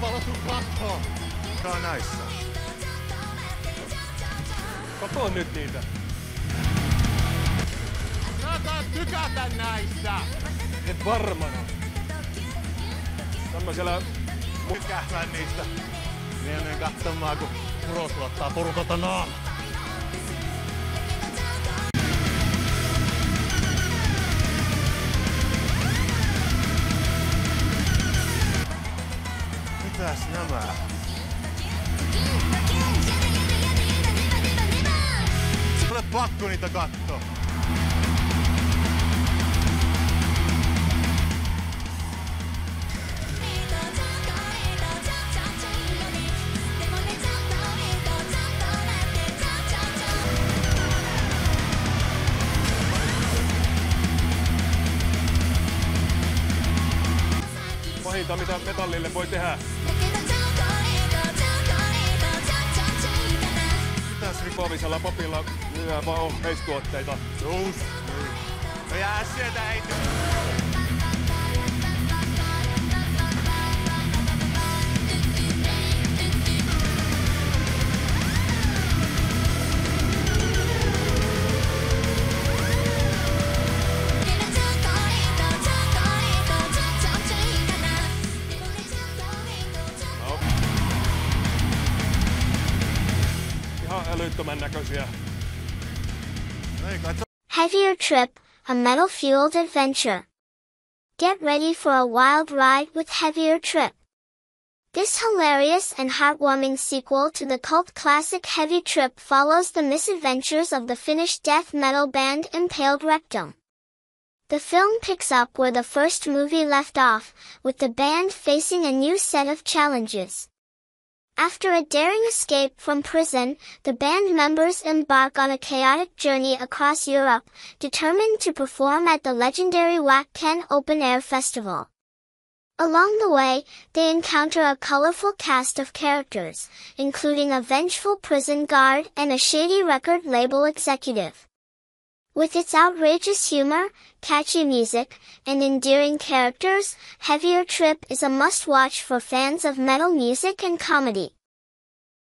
tavalla sun kattoo? Mikä on näissä? Kato nyt niitä. Saataas tykätä näistä! Et varmana. Tämmöisellä Tykähdän niistä. Menen katsomaan, kun Uros luottaa porukolta naama. Mitäs nämä? Ole pakko niitä kattoo. pahinta, mitä metallille voi tehdä. Mitäs ripovisella papilla lyö vaan on peistuotteita? Just. No jää sieltä ei Ihan älyttömän näköisiä. Heavier Trip, a metal-fueled adventure. Get ready for a wild ride with Heavier Trip. This hilarious and heartwarming sequel to the cult classic Heavy Trip follows the misadventures of the Finnish death metal band Impaled Rectum. The film picks up where the first movie left off, with the band facing a new set of challenges. After a daring escape from prison, the band members embark on a chaotic journey across Europe, determined to perform at the legendary Wacken Open Air Festival. Along the way, they encounter a colorful cast of characters, including a vengeful prison guard and a shady record label executive. With its outrageous humor, catchy music, and endearing characters, Heavier Trip is a must-watch for fans of metal music and comedy.